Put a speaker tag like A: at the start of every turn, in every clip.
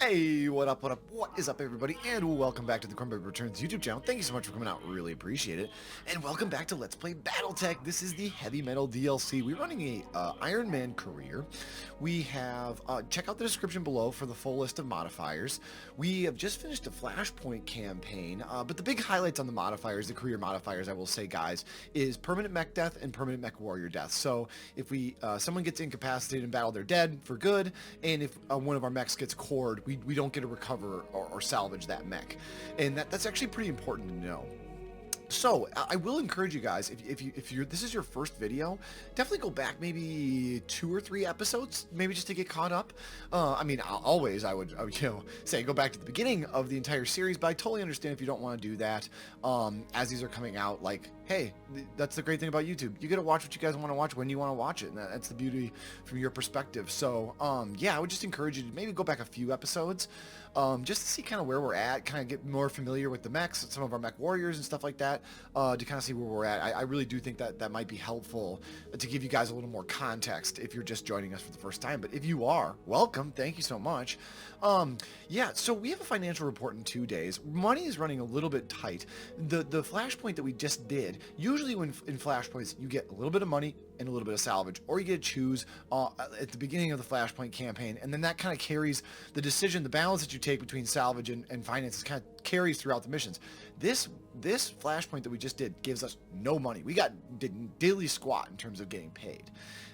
A: Hey, what is up, everybody, and welcome back to the CornbreadReturns YouTube channel. Thank you so much for coming out, really appreciate it. And welcome back to Let's Play BattleTech. This is the Heavy Metal DLC. We're running a Ironman career. We have, check out the description below for the full list of modifiers. We have just finished a Flashpoint campaign, but the big highlights on the modifiers, the career modifiers, I will say, guys, is permanent mech death and permanent mech warrior death. So if someone gets incapacitated in battle, they're dead for good, and if one of our mechs gets cored, we don't get to recover or salvage that mech, and that's actually pretty important to know. So I will encourage you guys, if you're this is your first video, definitely go back maybe 2 or 3 episodes, maybe just to get caught up. I mean, I would say go back to the beginning of the entire series, but I totally understand if you don't want to do that. As these are coming out, like, hey, that's the great thing about YouTube. You get to watch what you guys want to watch when you want to watch it, and that's the beauty from your perspective. So yeah, I would just encourage you to maybe go back a few episodes, just to see kind of where we're at, kind of get more familiar with the mechs, some of our mech warriors and stuff like that, to kind of see where we're at. I really do think that might be helpful to give you guys a little more context if you're just joining us for the first time. But if you are, welcome. Thank you so much. Yeah, so we have a financial report in 2 days. Money is running a little bit tight. The flashpoint that we just did, usually when in flashpoints, you get a little bit of money and a little bit of salvage, or you get to choose at the beginning of the flashpoint campaign, and then that kind of carries the decision, the balance that you take between salvage and finances kind of carries throughout the missions. This flashpoint that we just did gives us no money. We did daily squat in terms of getting paid.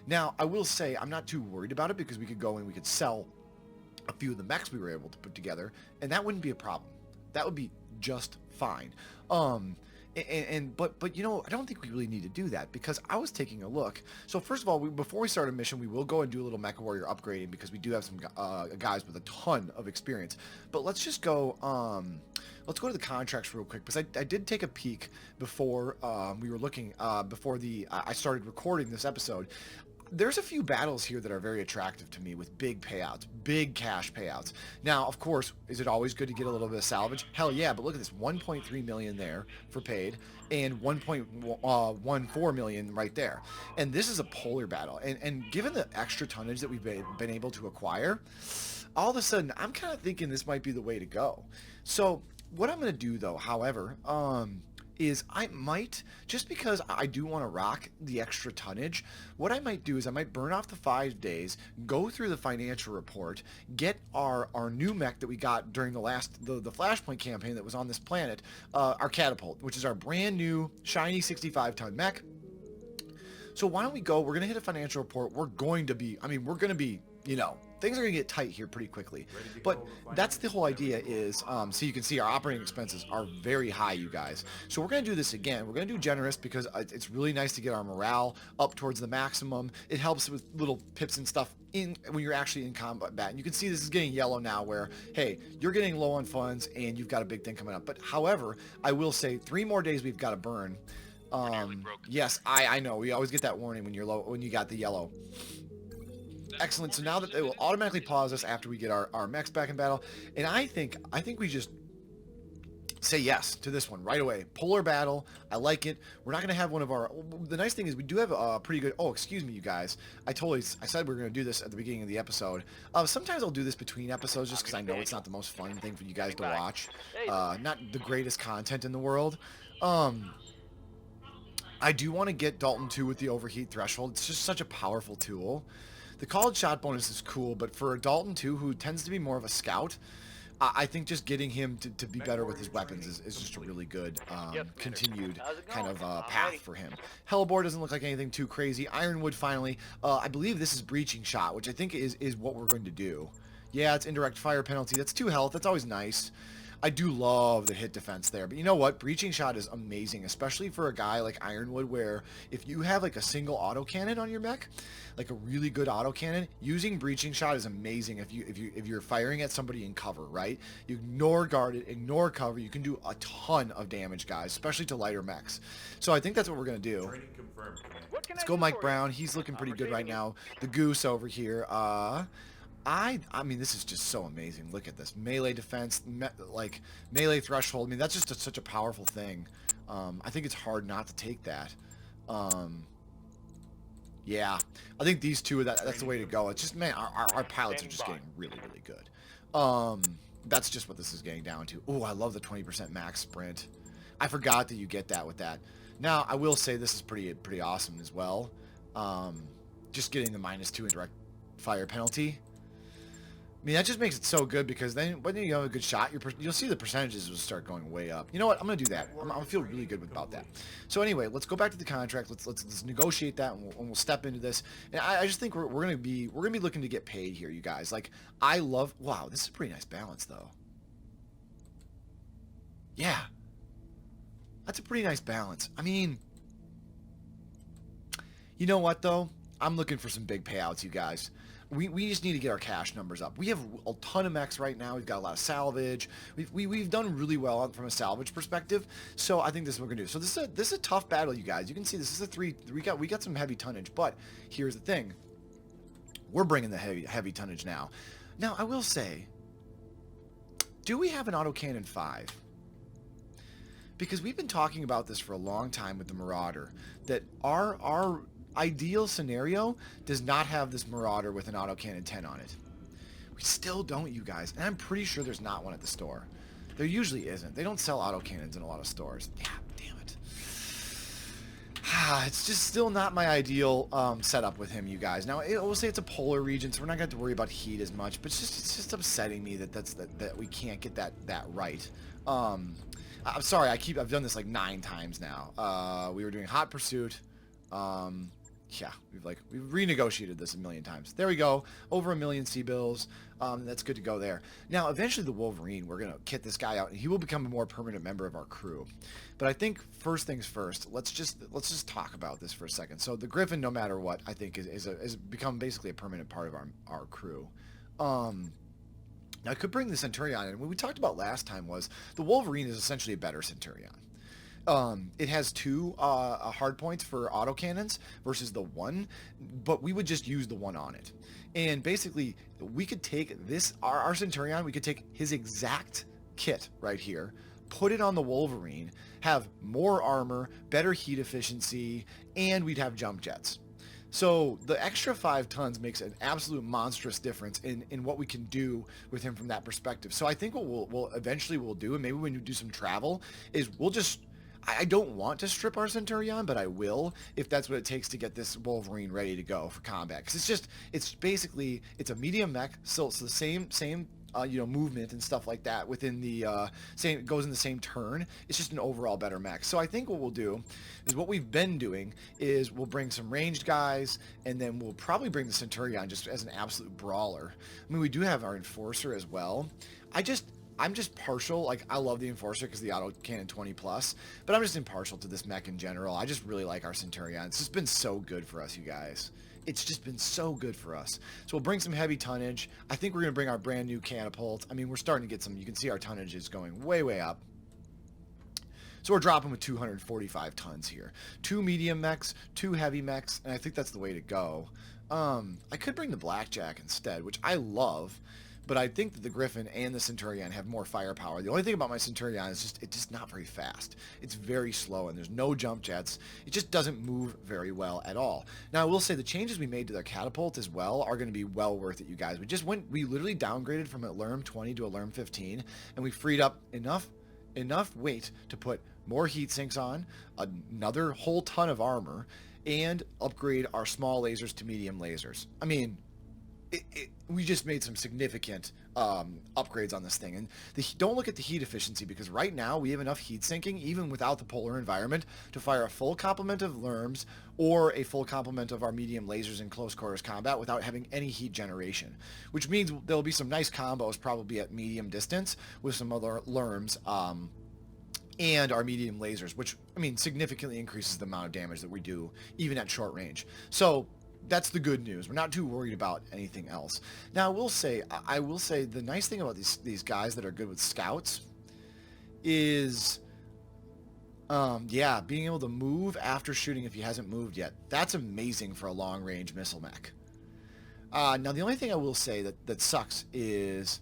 A: Now, I will say I'm not too worried about it, because we could go and we could sell a few of the mechs we were able to put together, and that wouldn't be a problem. That would be just fine. But you know, I don't think we really need to do that, because I was taking a look. So first of all, before we start a mission, we will go and do a little Mech Warrior upgrading, because we do have some guys with a ton of experience. But let's just go. Let's go to the contracts real quick, because I did take a peek before we were looking before I started recording this episode. There's a few battles here that are very attractive to me, with big payouts, big cash payouts. Now, of course, is it always good to get a little bit of salvage? Hell yeah, but look at this, 1.3 million there for paid, and 1.14 million right there. And this is a polar battle. And given the extra tonnage that we've been able to acquire, all of a sudden, I'm kind of thinking this might be the way to go. So what I'm going to do, though, however, is I might, just because I do want to rock the extra tonnage, what I might do is I might burn off the 5 days, go through the financial report, get our new mech that we got during the Flashpoint campaign that was on this planet, our catapult, which is our brand new shiny 65-ton mech. So why don't we go, we're going to hit a financial report, we're going to be, you know, things are going to get tight here pretty quickly. But that's the whole idea is, so you can see our operating expenses are very high, you guys. So we're going to do this again. We're going to do generous, because it's really nice to get our morale up towards the maximum. It helps with little pips and stuff when you're actually in combat. And you can see this is getting yellow now, where, hey, you're getting low on funds and you've got a big thing coming up. But however, I will say 3 more days we've got to burn. Yes, I know. We always get that warning when you're low, when you got the yellow. Excellent. So now that it will automatically pause us after we get our mechs back in battle, and I think we just say yes to this one right away. Polar battle. I like it. We're not going to have one of our. The nice thing is we do have a pretty good. Oh, excuse me, you guys. I said we were going to do this at the beginning of the episode. Sometimes I'll do this between episodes, just because I know it's not the most fun thing for you guys to watch. Not the greatest content in the world. I do want to get Dalton 2 with the overheat threshold. It's just such a powerful tool. The college shot bonus is cool, but for a Dalton 2 who tends to be more of a scout, I think just getting him to be better with his weapons is just a really good continued kind of path for him. Hellbore doesn't look like anything too crazy. Ironwood finally. I believe this is breaching shot, which I think is what we're going to do. Yeah, it's indirect fire penalty. That's 2 health. That's always nice. I do love the hit defense there, but you know what? Breaching shot is amazing, especially for a guy like Ironwood, where if you have like a single autocannon on your mech, like a really good autocannon, using breaching shot is amazing if you're firing at somebody in cover, right? You ignore guarded, ignore cover, you can do a ton of damage, guys, especially to lighter mechs. So I think that's what we're gonna do. Let's go Mike Brown. He's looking pretty good right now. The Goose over here. I mean, this is just so amazing. Look at this melee defense, like melee threshold. I mean, that's just such a powerful thing. I think it's hard not to take that. Yeah, I think these two, that's the way to go. It's just, man, our pilots are just getting really, really good. That's just what this is getting down to. Oh, I love the 20% max sprint. I forgot that you get that with that. Now, I will say this is pretty awesome as well. Just getting the -2 indirect fire penalty. I mean, that just makes it so good because then when you have a good shot, you'll see the percentages will start going way up. You know what? I'm going to do that. I'm going to feel really good about that. So anyway, let's go back to the contract. Let's negotiate that, and we'll step into this. And I just think we're going to be looking to get paid here, you guys. Like, wow, this is a pretty nice balance though. Yeah. That's a pretty nice balance. I mean, you know what though? I'm looking for some big payouts, you guys. We just need to get our cash numbers up. We have a ton of mechs right now. We've got a lot of salvage. We've done really well from a salvage perspective. So I think this is what we're gonna do. So this is a tough battle, you guys. You can see this is a 3. We got some heavy tonnage, but here's the thing. We're bringing the heavy tonnage now. Now I will say, do we have an autocannon 5? Because we've been talking about this for a long time with the Marauder, that our ideal scenario does not have this Marauder with an autocannon 10 on it. We still don't, you guys, and I'm pretty sure there's not one at the store. There usually isn't. They don't sell autocannons in a lot of stores. Yeah, damn it. It's just still not my ideal setup with him, you guys. Now, we'll say it's a polar region, so we're not going to have to worry about heat as much, but it's just upsetting me that we can't get that right. I'm sorry, I've done this like 9 times now. We were doing Hot Pursuit. Yeah, we've renegotiated this a million times. There we go, over 1 million C-bills. That's good to go there. Now, eventually the Wolverine, we're gonna kit this guy out, and he will become a more permanent member of our crew. But I think first things first, let's just talk about this for a second. So the Griffin, no matter what, I think is become basically a permanent part of our crew. Now, I could bring the Centurion in. What we talked about last time was the Wolverine is essentially a better Centurion. It has 2 hard points for autocannons versus the 1, but we would just use the 1 on it. And basically, we could take this, our Centurion, we could take his exact kit right here, put it on the Wolverine, have more armor, better heat efficiency, and we'd have jump jets. So the extra 5 tons makes an absolute monstrous difference in what we can do with him from that perspective. So I think what we'll eventually do, and maybe when you do some travel, is we'll just, I don't want to strip our Centurion, but I will if that's what it takes to get this Wolverine ready to go for combat. Because it's basically a medium mech, so it's the same movement and stuff like that within the it goes in the same turn. It's just an overall better mech. So I think what we'll do is what we've been doing is we'll bring some ranged guys, and then we'll probably bring the Centurion just as an absolute brawler. I mean, we do have our Enforcer as well. I'm just partial. Like, I love the Enforcer because the autocannon 20+, but I'm just impartial to this mech in general. I just really like our Centurion. It's just been so good for us, you guys. It's just been so good for us. So we'll bring some heavy tonnage. I think we're going to bring our brand new catapult. I mean, we're starting to get some, you can see our tonnage is going way, way up. So we're dropping with 245 tons here. 2 medium mechs, 2 heavy mechs, and I think that's the way to go. I could bring the Blackjack instead, which I love, but I think that the Griffin and the Centurion have more firepower. The only thing about my Centurion is it's just not very fast. It's very slow, and there's no jump jets. It just doesn't move very well at all. Now, I will say the changes we made to their catapult as well are going to be well worth it, you guys. We literally downgraded from a LERM 20 to a LERM 15, and we freed up enough weight to put more heat sinks on, another whole ton of armor, and upgrade our small lasers to medium lasers. I mean, we just made some significant upgrades on this thing. And don't look at the heat efficiency, because right now we have enough heat sinking, even without the polar environment, to fire a full complement of LERMs or a full complement of our medium lasers in close quarters combat without having any heat generation. Which means there'll be some nice combos probably at medium distance with some other LERMs and our medium lasers, which, I mean, significantly increases the amount of damage that we do even at short range. So that's the good news. We're not too worried about anything else. Now, I will say the nice thing about these guys that are good with scouts is, being able to move after shooting if he hasn't moved yet. That's amazing for a long-range missile mech. Now, the only thing I will say that sucks is,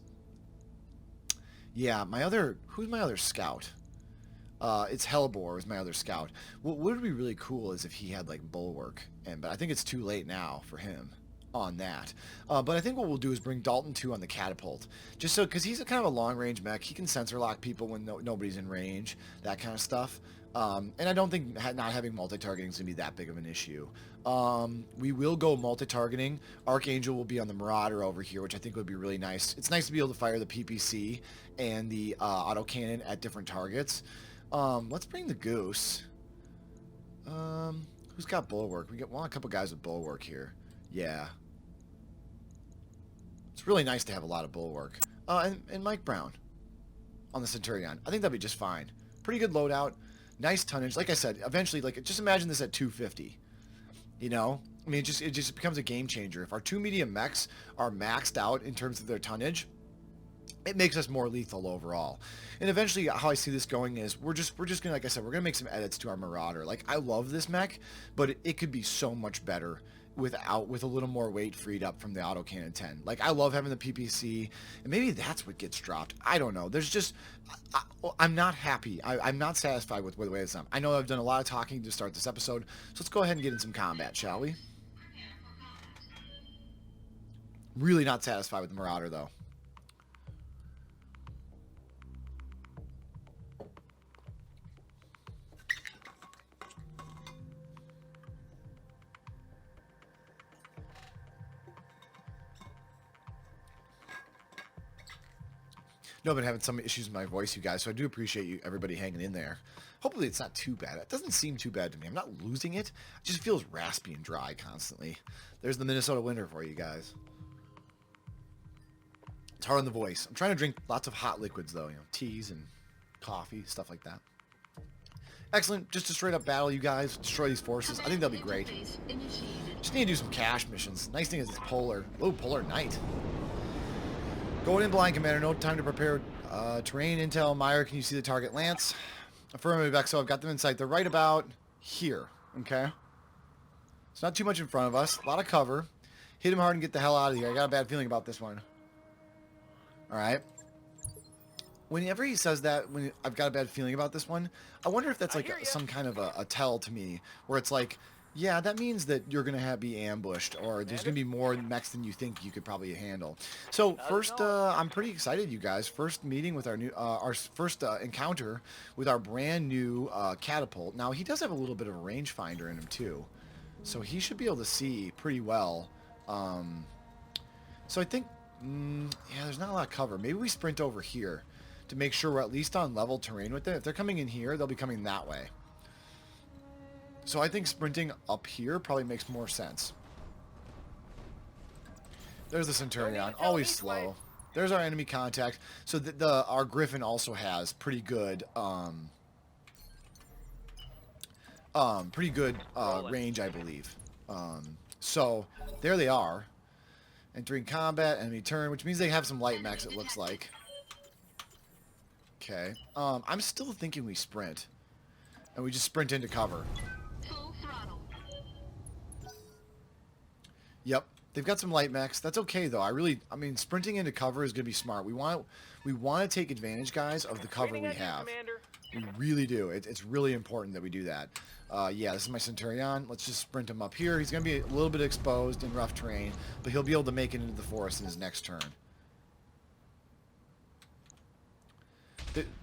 A: who's my other scout? It's Hellbore is my other scout. What would be really cool is if he had like Bulwark, but I think it's too late now for him. on that. But I think what we'll do is bring Dalton 2 on the catapult. Just so, because he's a kind of a long-range mech. He can sensor lock people when nobody's in range, that kind of stuff. And I don't think not having multi-targeting is going to be that big of an issue. We will go multi-targeting. Archangel will be on the Marauder over here, which I think would be really nice. It's nice to be able to fire the PPC and the autocannon at different targets. Let's bring the Goose. Who's got Bulwark? We want a couple guys with Bulwark here. Yeah. It's really nice to have a lot of Bulwark. And Mike Brown on the Centurion. I think that'd be just fine. Pretty good loadout. Nice tonnage. Like I said, eventually, like, just imagine this at 250. You know? I mean, it just becomes a game changer. If our 2 medium mechs are maxed out in terms of their tonnage, it makes us more lethal overall. And eventually, how I see this going is we're just gonna, like I said, we're gonna make some edits to our Marauder. Like, I love this mech, but it could be so much better with a little more weight freed up from the autocannon 10. Like, I love having the PPC, and maybe that's what gets dropped. I don't know. There's just, I'm not happy. I'm not satisfied with the way it's done. I know I've done a lot of talking to start this episode, so let's go ahead and get in some combat, shall we? Really not satisfied with the Marauder, though. I've been having some issues with my voice, you guys, so I do appreciate you, everybody hanging in there. Hopefully it's not too bad. It doesn't seem too bad to me. I'm not losing it. It just feels raspy and dry constantly. There's the Minnesota winter for you guys. It's hard on the voice. I'm trying to drink lots of hot liquids, though. You know, teas and coffee, stuff like that. Excellent. Just a straight-up battle, you guys. Destroy these forces. I think that'll be great. Just need to do some cash missions. Nice thing is it's polar. Oh, polar night. Going in blind, Commander. No time to prepare. Terrain intel. Meyer, can you see the target lance? Affirmative, Exo. I've got them in sight. They're right about here. Okay. It's not too much in front of us. A lot of cover. Hit him hard and get the hell out of here. I got a bad feeling about this one. Alright. Whenever he says that, I've got a bad feeling about this one, I wonder if that's like some kind of a tell to me, where it's like, yeah, that means that you're going to be ambushed, or there's going to be more mechs than you think you could probably handle. So first, I'm pretty excited, you guys. First meeting with our first encounter with our brand new catapult. Now, he does have a little bit of a rangefinder in him, too. So he should be able to see pretty well. So I think, yeah, there's not a lot of cover. Maybe we sprint over here to make sure we're at least on level terrain with it. If they're coming in here, they'll be coming that way. So I think sprinting up here probably makes more sense. There's the Centurion, always slow. There's our enemy contact. So our Griffin also has pretty good range, I believe. So there they are. Entering combat, enemy turn, which means they have some light mechs, it looks like. Okay. I'm still thinking we sprint. And we just sprint into cover. Yep. They've got some light mechs. That's okay, though. I mean, sprinting into cover is going to be smart. We want to take advantage, guys, of the cover we have. We really do. It's really important that we do that. Yeah, this is my Centurion. Let's just sprint him up here. He's going to be a little bit exposed in rough terrain, but he'll be able to make it into the forest in his next turn.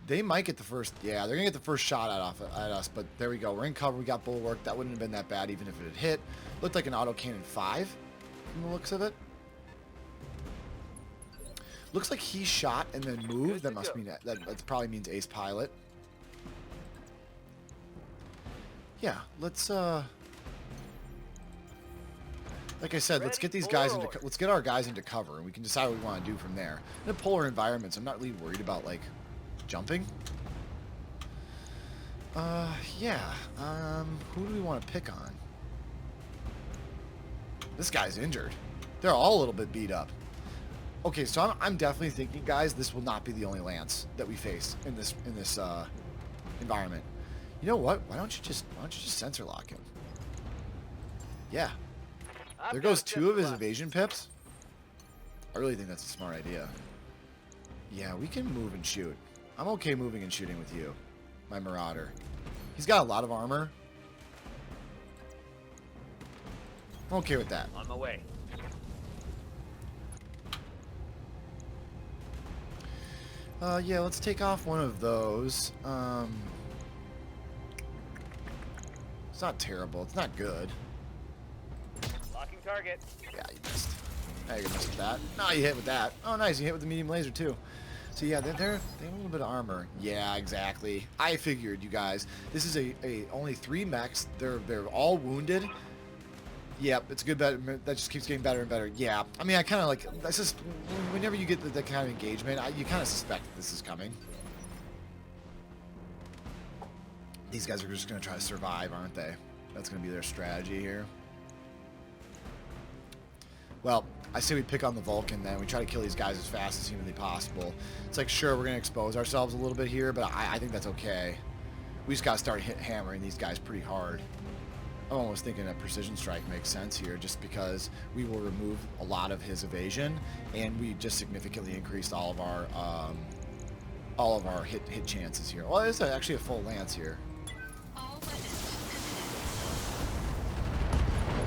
A: They might get the first... Yeah, they're going to get the first shot at us, but there we go. We're in cover. We got Bulwark. That wouldn't have been that bad even if it had hit. Looked like an autocannon 5 from the looks of it. Looks like he shot and then moved. That must mean that probably means ace pilot. Yeah, let's like I said, let's get these guys into let's get our guys into cover, and we can decide what we want to do from there. In the polar environments, I'm not really worried about like jumping. Yeah. Who do we want to pick on? This guy's injured. They're all a little bit beat up. Okay, so I'm definitely thinking, guys, this will not be the only lance that we face in this environment. You know what? Why don't you just sensor lock him? Yeah. There goes 2 of his evasion pips. I really think that's a smart idea. Yeah, we can move and shoot. I'm okay moving and shooting with you, my Marauder. He's got a lot of armor. I'm okay with that.
B: On my way.
A: Yeah, let's take off one of those. It's not terrible. It's not good.
B: Locking target.
A: Yeah, you missed. Now you're gonna miss with that. No, you hit with that. Oh, nice. You hit with the medium laser too. So yeah, they have a little bit of armor. Yeah, exactly. I figured, you guys. This is a only 3 mechs. They're all wounded. Yep, it's a good bet. That just keeps getting better and better. Yeah, I mean, I kind of like. That's just whenever you get that kind of engagement, you kind of suspect that this is coming. These guys are just gonna try to survive, aren't they? That's gonna be their strategy here. Well, I say we pick on the Vulcan then. We try to kill these guys as fast as humanly possible. It's like, sure, we're going to expose ourselves a little bit here, but I think that's okay. We just got to start hammering these guys pretty hard. I'm almost thinking a precision strike makes sense here just because we will remove a lot of his evasion, and we just significantly increased all of our hit chances here. Well, it's actually a full lance here.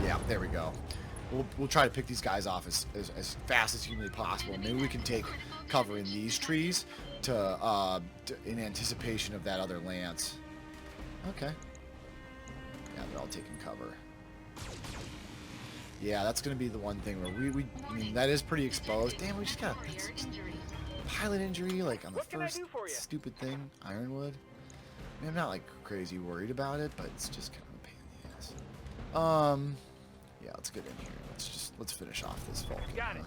A: Yeah, there we go. We'll try to pick these guys off as fast as humanly possible. Maybe we can take cover in these trees to in anticipation of that other lance. Okay. Yeah, they're all taking cover. Yeah, that's going to be the one thing where I mean, that is pretty exposed. Damn, we just got a pilot injury, like, on the first stupid thing, Ironwood. I mean, I'm not, like, crazy worried about it, but it's just kind of a pain in the ass. Yeah, let's get in here. Let's finish off this Vulcan.
B: Got it.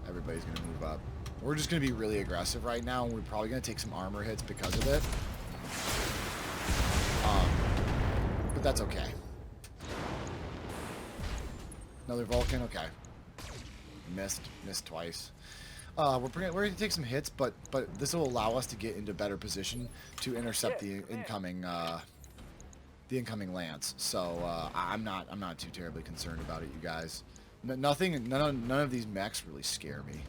A: Everybody's gonna move up. We're just gonna be really aggressive right now, and we're probably gonna take some armor hits because of it. But that's okay. Another Vulcan, okay. Missed twice. We're gonna take some hits, but this will allow us to get into better position to intercept the incoming lance. So I'm not too terribly concerned about it, you guys. None of these mechs really scare me.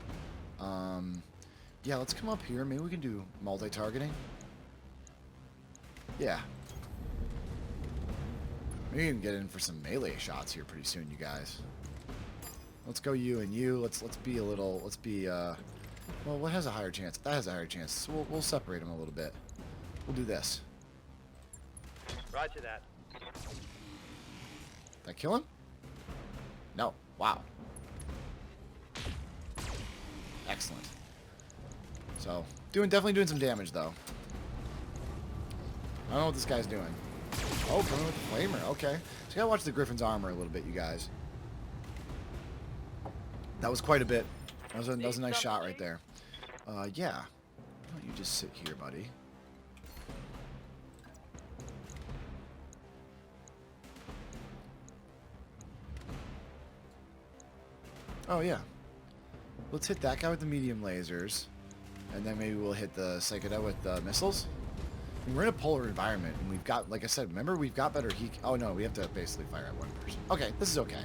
A: Yeah, let's come up here. Maybe we can do multi-targeting. Yeah. Maybe we can get in for some melee shots here pretty soon, you guys. Let's go you and you. Let's be well, what has a higher chance? That has a higher chance. So we'll separate them a little bit. We'll do this.
B: Roger that.
A: Did I kill him? No. Wow. Excellent. So, definitely doing some damage, though. I don't know what this guy's doing. Oh, coming with the flamer. Okay. So, you gotta watch the Griffin's armor a little bit, you guys. That was quite a bit. That was a nice shot right there. Yeah. Why don't you just sit here, buddy? Oh, yeah. Let's hit that guy with the medium lasers. And then maybe we'll hit the Psychedelic with the missiles. And we're in a polar environment. And we've got, like I said, remember, we've got better heat. Oh, no, we have to basically fire at one person. Okay, this is okay.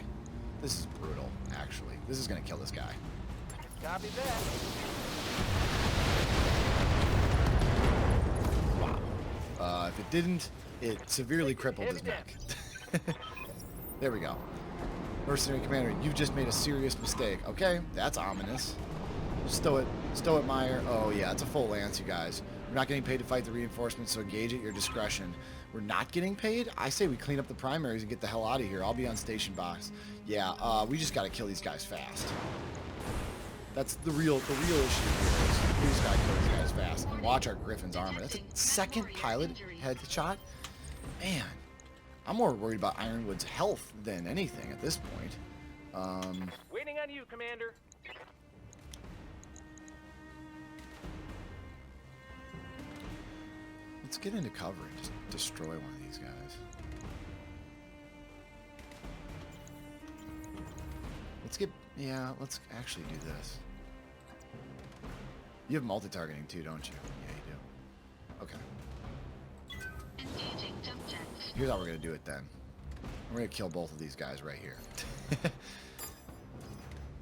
A: This is brutal, actually. This is going to kill this guy.
B: Copy that.
A: Wow. If it didn't, it severely crippled his mech. There we go. Mercenary Commander, you've just made a serious mistake. Okay, that's ominous. Stow it, Meyer. Oh, yeah, it's a full lance, you guys. We're not getting paid to fight the reinforcements, so engage at your discretion. We're not getting paid? I say we clean up the primaries and get the hell out of here. I'll be on station box. Yeah, we just got to kill these guys fast. That's the real issue here is we just got to kill these guys fast. And watch our Griffin's armor. That's a second pilot headshot? Man. I'm more worried about Ironwood's health than anything at this point.
B: Waiting on you, Commander.
A: Let's get into cover and just destroy one of these guys. Let's actually do this. You have multi-targeting too, don't you? Yeah, you do. Okay. Here's how we're going to do it then. We're going to kill both of these guys right here.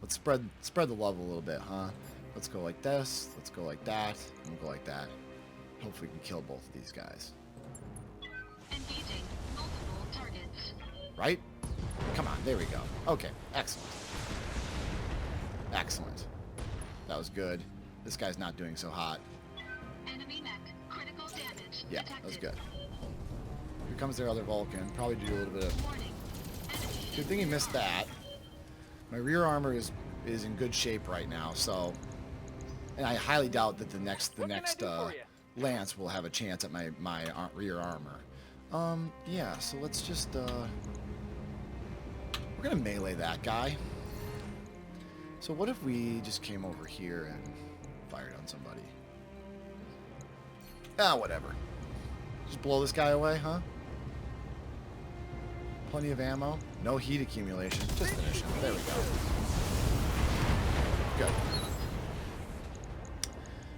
A: Let's spread the love a little bit, huh? Let's go like this. Let's go like that. And we'll go like that. Hopefully we can kill both of these guys.
C: Engaging multiple targets.
A: Right? Come on, there we go. Okay, excellent. Excellent. That was good. This guy's not doing so hot.
C: Enemy mech. Critical damage.
A: Yeah,
C: detected.
A: that was good. Here comes their other Vulcan. Probably do a little bit of...
C: Warning. Enemy
A: Good thing he missed that. My rear armor is in good shape right now, so... And I highly doubt that the next
B: What can I do for you?
A: Lance will have a chance at my rear armor. Yeah, so let's just, we're gonna melee that guy. So what if we just came over here and fired on somebody? Ah, whatever. Just blow this guy away, huh? Plenty of ammo. No heat accumulation. Just finish him. There we go. Good.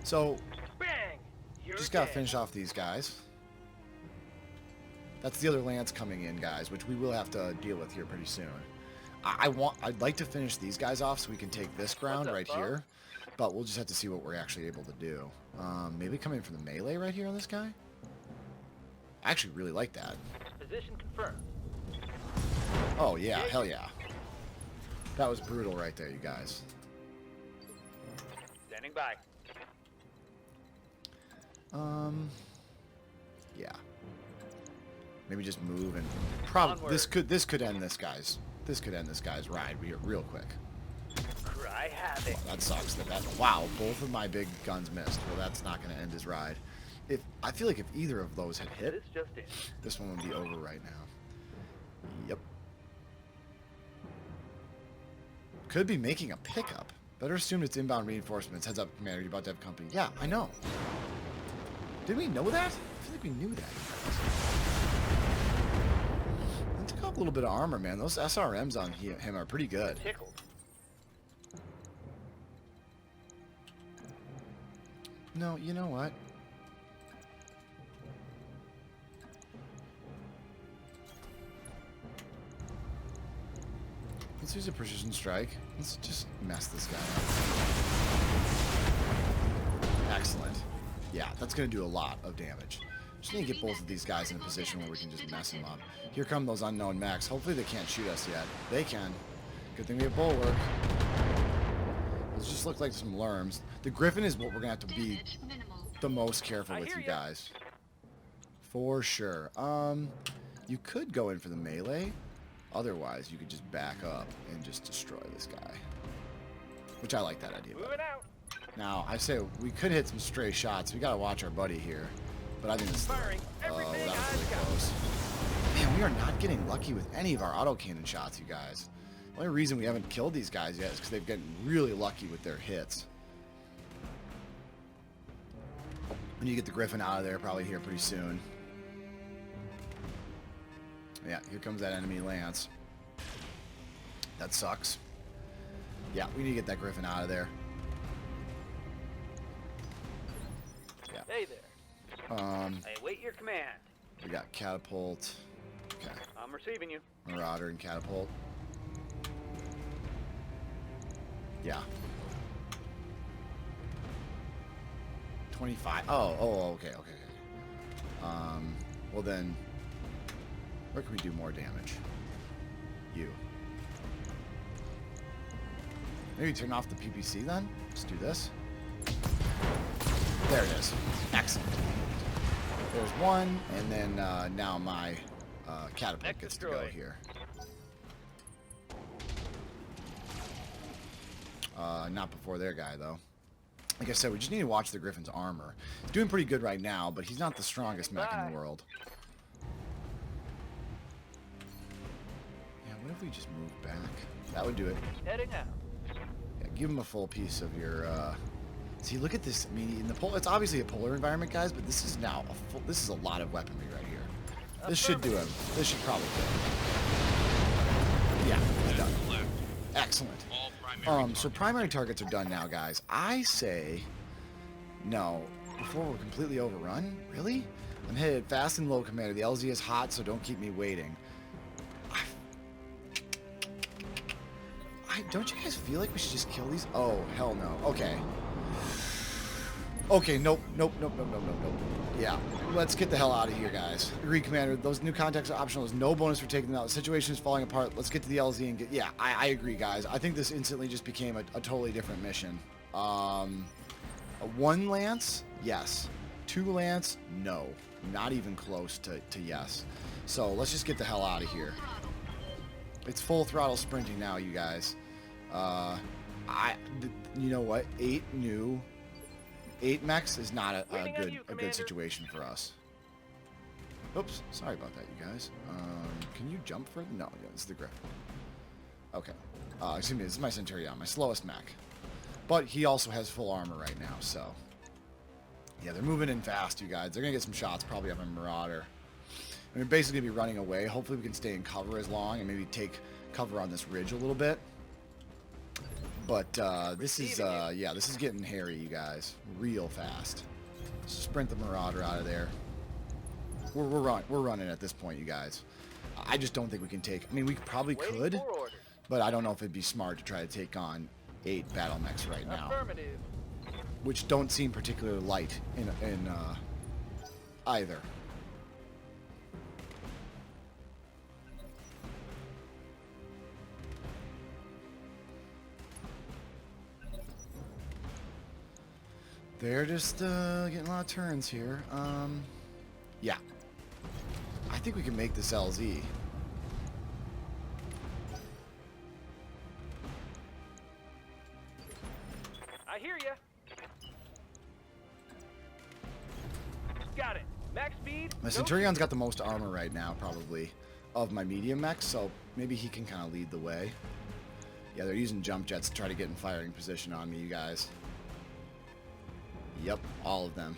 A: So,
B: Bang! You're
A: just gotta
B: dead.
A: finish off these guys. That's the other Lance coming in, guys, which we will have to deal with here pretty soon. I'd like to finish these guys off so we can take this ground
B: up,
A: right
B: bub?
A: here, but we'll just have to see what we're actually able to do. Maybe come in for the melee right here on this guy. I actually really like that.
B: Position confirmed.
A: Oh yeah, hell yeah. That was brutal right there, you guys.
B: Standing by.
A: Yeah. Maybe just move and probably this could end this guy's ride real quick.
B: Cry havoc.
A: That sucks. Wow, both of my big guns missed. Well, that's not going to end his ride. I feel like if either of those had hit,
B: This just in.
A: this one would be over right now. Yep. Could be making a pickup. Better assume it's inbound reinforcements. Heads up, Commander. You're about to have company. Yeah, I know. Did we know that? I feel like we knew that. I took off a little bit of armor, man. Those SRMs on him are pretty good.
B: Tickled.
A: No, you know what? Let's use a precision strike. Let's just mess this guy up. Excellent. Yeah, that's going to do a lot of damage. Just need to get both of these guys in a position where we can just mess them up. Here come those unknown mechs. Hopefully they can't shoot us yet. They can. Good thing we have bulwark. Those just look like some lerms. The Griffin is what we're going to have to be
C: damage minimal.
A: the most careful
B: I
A: with,
B: hear
A: you
B: ya.
A: guys. For sure. You could go in for the melee. Otherwise, you could just back up and just destroy this guy. Which I like that idea.
B: Moving out.
A: Now, I say we could hit some stray shots. We gotta watch our buddy here. But I think this is...
B: Firing
A: Oh, that
B: everything
A: was
B: I've
A: really
B: got.
A: close. Man, we are not getting lucky with any of our autocannon shots, you guys. The only reason we haven't killed these guys yet is because they've gotten really lucky with their hits. We need to get the Griffin out of there probably here pretty soon. Yeah, here comes that enemy Lance. That sucks. Yeah, we need to get that Griffin out of there. Yeah.
B: Hey there. I await your command.
A: We got Catapult. Okay.
B: I'm receiving you.
A: Marauder and Catapult. Yeah. 25. Oh, okay. Well then, where can we do more damage? You. Maybe turn off the PPC then? Let's do this. There it is. Excellent. There's one, and then now my catapult
B: Mech
A: gets to go
B: destroyed.
A: here. Not before their guy, though. Like I said, we just need to watch the Griffin's armor. He's doing pretty good right now, but he's not the strongest mech in the world. Yeah, what if we just move back? That would do it.
B: Heading out.
A: Yeah, give him a full piece of your... See, look at this. I mean, in the it's obviously a polar environment, guys, but this is now a full... This is a lot of weaponry right here. This should do him. This should probably do him. Yeah, it's done. Excellent. So primary targets are done now, guys. I say, no, before we're completely overrun. Really? I'm headed fast and low, Commander. The LZ is hot, so don't keep me waiting. Don't you guys feel like we should just kill these? Oh, hell no. Okay. Okay, nope. Yeah, let's get the hell out of here, guys. Agreed, Commander. Those new contacts are optional. There's no bonus for taking them out. The situation is falling apart. Let's get to the LZ and get... Yeah, I agree, guys. I think this instantly just became a totally different mission. 1 lance, yes. 2 lance, no. Not even close to yes. So let's just get the hell out of here. It's full throttle sprinting now, you guys. You know what? 8 mechs is not a good situation for us. Oops, sorry about that, you guys. Can you jump further? No, yeah, this is the Griffin. Okay. Excuse me, this is my Centurion, my slowest mech. But he also has full armor right now, so... Yeah, they're moving in fast, you guys. They're going to get some shots probably of a Marauder. And we're basically going to be running away. Hopefully we can stay in cover as long and maybe take cover on this ridge a little bit. But this is getting hairy, you guys. Real fast. Sprint the Marauder out of there. We're running at this point, you guys. I just don't think we can take... I mean, we probably could, but I don't know if it'd be smart to try to take on 8 battle mechs right now. Which don't seem particularly light in either. They're just getting a lot of turns here. Yeah. I think we can make this LZ.
B: I hear ya. Got it. Max speed.
A: My Centurion's got the most armor right now, probably, of my medium mechs, so maybe he can kind of lead the way. Yeah, they're using jump jets to try to get in firing position on me, you guys. Yep, all of them.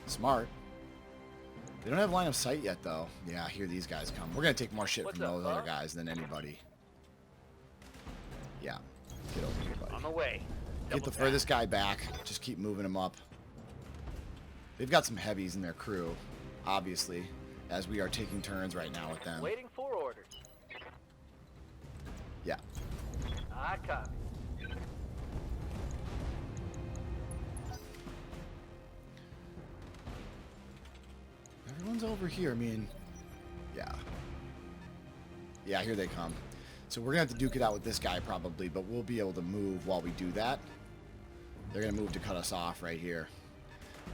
A: Smart. They don't have line of sight yet, though. Yeah, I hear these guys come. We're going to take more shit from those other guys than anybody. Yeah, get over here, buddy.
B: On the way.
A: Get the furthest guy back. Just keep moving him up. They've got some heavies in their crew, obviously, as we are taking turns right now with them.
B: Waiting for orders.
A: Yeah.
B: I copy.
A: Everyone's over here. I mean, yeah. Yeah, here they come. So we're going to have to duke it out with this guy probably, but we'll be able to move while we do that. They're going to move to cut us off right here.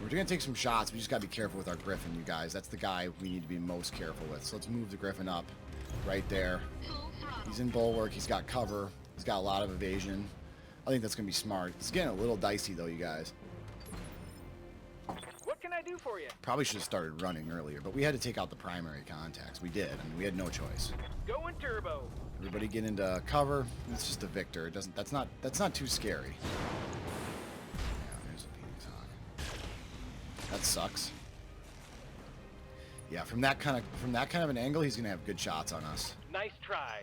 A: We're going to take some shots. We just got to be careful with our Griffin, you guys. That's the guy we need to be most careful with. So let's move the Griffin up right there. He's in bulwark. He's got cover. He's got a lot of evasion. I think that's going to be smart. It's getting a little dicey, though, you guys.
B: What can I do for you?
A: Probably should have started running earlier, but we had to take out the primary contacts. We did. I mean, we had no choice.
B: Going turbo.
A: Everybody get into cover. It's just a victor. It doesn't. That's not too scary. Yeah, there's a Phoenix Hawk. That sucks. Yeah, from that kind of an angle, he's gonna have good shots on us.
B: Nice try.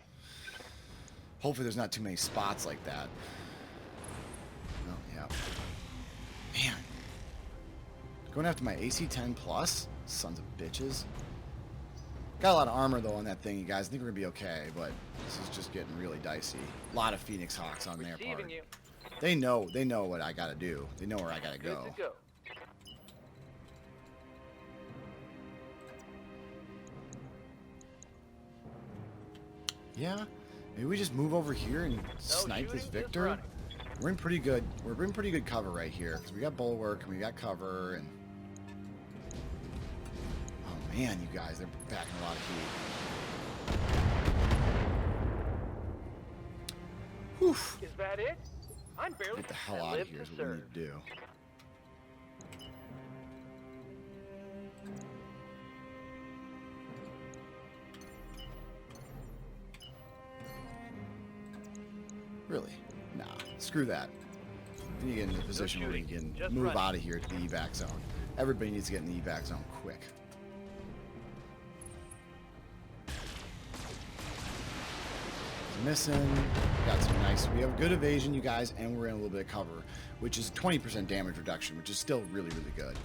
A: Hopefully, there's not too many spots like that. Oh yeah. Man, going after my AC-10 plus, sons of bitches. Got a lot of armor though on that thing, you guys. I think we're gonna be okay, but this is just getting really dicey. A lot of Phoenix Hawks on their part.
B: You.
A: They know what I gotta do. They know where I gotta go.
B: Good to go.
A: Yeah, maybe we just move over here and snipe this Victor. We're in pretty good cover right here because we got bulwark and we got cover and. Oh man, you guys, they're packing a lot of heat. Whew.
B: Is that it? I'm barely.
A: Get the hell out of here is what we need to do. Really? Nah. Screw that. We need to get into a position where we can move out of here to the evac zone. Everybody needs to get in the evac zone quick. Missing. Got some nice. We have good evasion, you guys, and we're in a little bit of cover, which is 20% damage reduction, which is still really, really good.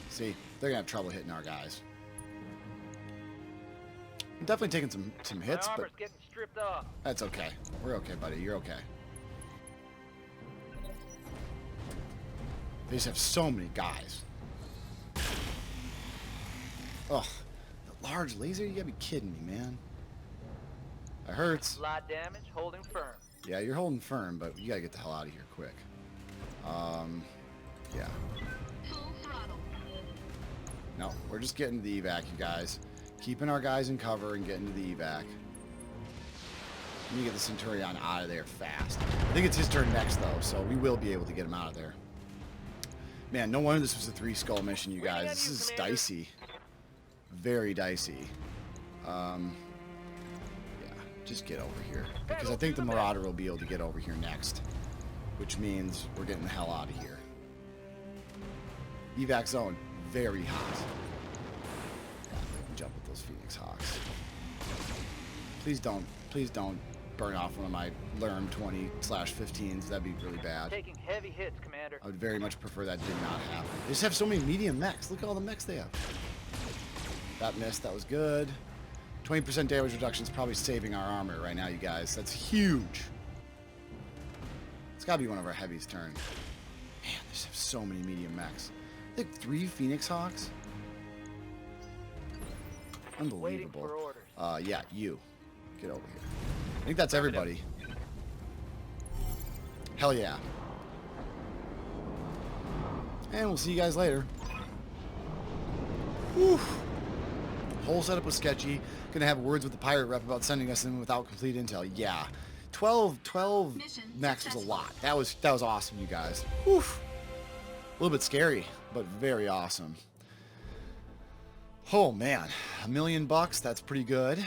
A: See, they're gonna have trouble hitting our guys. I'm definitely taking some hits, but
B: getting stripped off.
A: That's okay. We're okay, buddy. You're okay. They just have so many guys. Ugh. The large laser? You gotta be kidding me, man. That hurts.
B: Light damage, holding firm.
A: Yeah, you're holding firm, but you gotta get the hell out of here quick. Yeah.
C: Full throttle.
A: No, we're just getting to the evac, you guys. Keeping our guys in cover and getting to the evac. Let me get the Centurion out of there fast. I think it's his turn next, though, so we will be able to get him out of there. Man, no wonder this was a 3-skull mission, you guys. This is dicey. Very dicey. Yeah, just get over here. Because I think the Marauder will be able to get over here next. Which means we're getting the hell out of here. Evac zone, very hot. Yeah, I can jump with those Phoenix Hawks. Please don't burn off one of my Lerm 20/15s. That'd be really bad.
B: Taking heavy hits, Commander.
A: I would very much prefer that did not happen. They just have so many medium mechs. Look at all the mechs they have. That missed. That was good. 20% damage reduction is probably saving our armor right now, you guys. That's huge. It's got to be one of our heavies' turn. Man, they just have so many medium mechs. I think 3 Phoenix Hawks. Unbelievable.
B: Waiting for orders.
A: Yeah, you. Get over here. I think that's everybody. Hell yeah. And we'll see you guys later. Whew. Whole setup was sketchy. Gonna have words with the pirate rep about sending us in without complete intel. Yeah. 12
C: Mission
A: mechs was a
C: successful.
A: lot. That was awesome, you guys. Whew. A little bit scary, but very awesome. Oh man, $1 million, that's pretty good.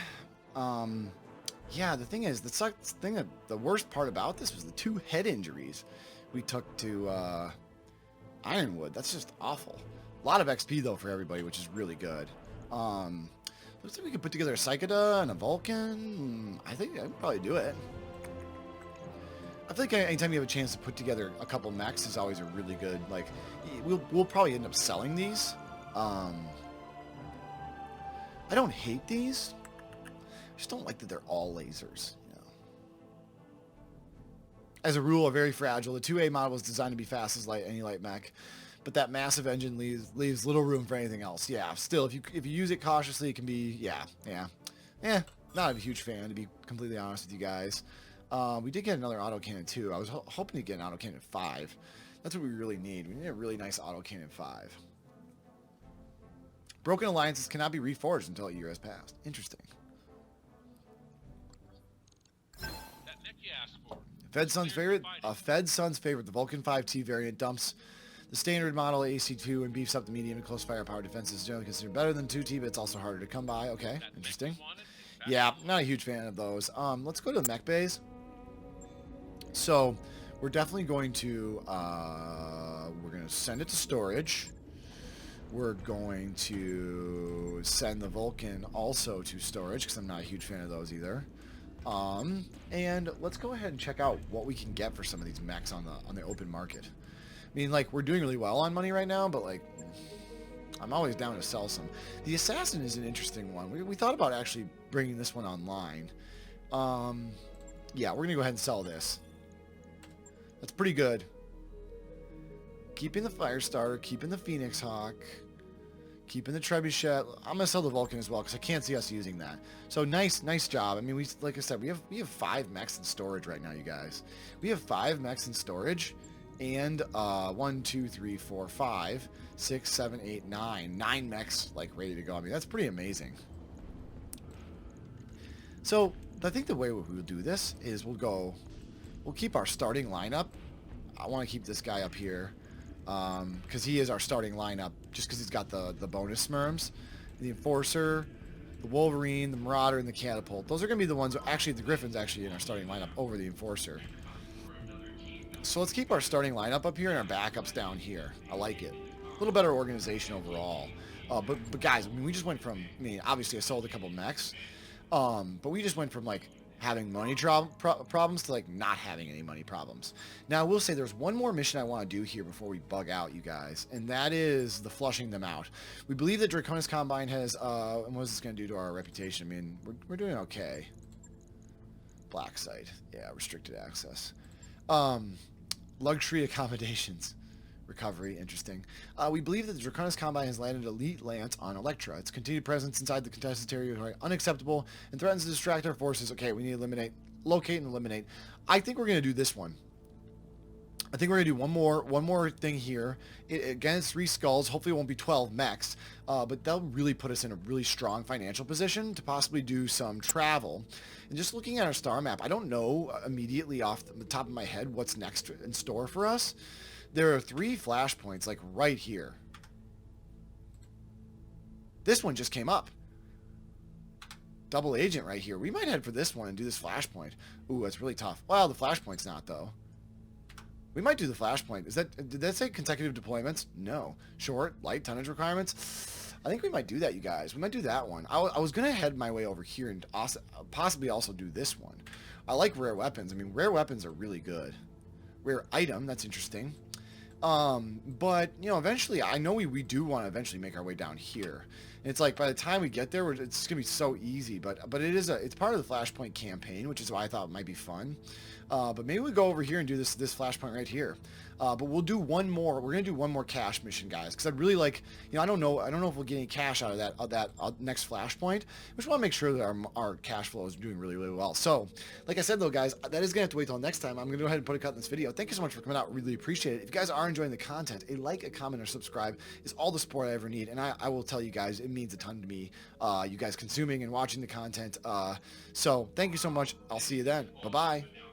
A: Yeah, the thing is, the worst part about this was the 2 head injuries we took to Ironwood. That's just awful. A lot of XP though for everybody, which is really good. Looks like we could put together a Psycheda and a Vulcan. I think I could probably do it. I feel like anytime you have a chance to put together a couple mechs is always a really good, like, we'll probably end up selling these. I don't hate these. I just don't like that they're all lasers. You know? As a rule, are very fragile. The 2A model is designed to be fast as any light mech, but that massive engine leaves little room for anything else. Yeah, still, if you use it cautiously, it can be, not a huge fan, to be completely honest with you guys. We did get another autocannon too. I was hoping to get an autocannon 5. That's what we really need. We need a really nice autocannon 5. Broken alliances cannot be reforged until a year has passed. Interesting. Fed Son's favorite, the Vulcan 5T variant dumps the standard model AC2 and beefs up the medium and close firepower defenses. Generally considered better than 2T, but it's also harder to come by. Okay, interesting. Yeah, not a huge fan of those. Let's go to the mech bays. So we're definitely going to send it to storage. We're going to send the Vulcan also to storage because I'm not a huge fan of those either. And let's go ahead and check out what we can get for some of these mechs on the open market. I mean, like, we're doing really well on money right now, but like, I'm always down to sell some. The Assassin is an interesting one. We thought about actually bringing this one online. Yeah, we're gonna go ahead and sell this. That's pretty good. Keeping the Firestarter, keeping the Phoenix Hawk, keeping the Trebuchet. I'm gonna sell the Vulcan as well because I can't see us using that. So nice job. I mean, like I said, we have 5 mechs in storage right now, you guys. We have 5 mechs in storage, and 1, 2, 3, 4, 5, 6, 7, 8, 9 mechs like ready to go. I mean, that's pretty amazing. So I think the way we'll do this is we'll keep our starting lineup. I want to keep this guy up here. Because he is our starting lineup, just because he's got the bonus Smurms, the Enforcer, the Wolverine, the Marauder, and the Catapult. Those are going to be the ones, actually the Griffin's actually in our starting lineup over the Enforcer. So let's keep our starting lineup up here and our backups down here. I like it. A little better organization overall. But guys, I mean, we just went from, I mean, obviously I sold a couple mechs, but we just went from like having money problems to like not having any money problems. Now I will say there's one more mission I want to do here before we bug out, you guys, and that is the flushing them out. We believe that Draconis Combine has and what is this going to do to our reputation? I mean, we're doing okay. Black site, yeah, restricted access. Luxury accommodations. Recovery, interesting. We believe that the Draconis Combine has landed Elite Lance on Electra. Its continued presence inside the contested territory unacceptable and threatens to distract our forces. Okay, we need to locate and eliminate. I think we're going to do this one. I think we're gonna do one more thing here. Again, it's 3 skulls. Hopefully it won't be 12 mechs, but that'll really put us in a really strong financial position to possibly do some travel. And just looking at our star map, I don't know immediately off the top of my head what's next in store for us. There are 3 flashpoints like right here. This one just came up. Double agent right here. We might head for this one and do this flashpoint. Ooh, that's really tough. Well, the flashpoint's not though. We might do the flashpoint. Did that say consecutive deployments? No. Short, light, tonnage requirements? I think we might do that, you guys. We might do that one. I was going to head my way over here and possibly also do this one. I like rare weapons. I mean, rare weapons are really good. Rare item, that's interesting. But, you know, eventually, I know we do want to eventually make our way down here. And it's like, by the time we get there, it's going to be so easy. But it's part of the Flashpoint campaign, which is why I thought it might be fun. But maybe we go over here and do this flashpoint right here. But we'll do one more. We're gonna do one more cash mission, guys, because I'd really like. You know, I don't know if we'll get any cash out of that next flashpoint. We just want to make sure that our cash flow is doing really, really well. So, like I said, though, guys, that is gonna have to wait till next time. I'm gonna go ahead and put a cut in this video. Thank you so much for coming out. Really appreciate it. If you guys are enjoying the content, a like, a comment, or subscribe is all the support I ever need, and I will tell you guys, it means a ton to me. You guys consuming and watching the content. So, thank you so much. I'll see you then. Bye bye.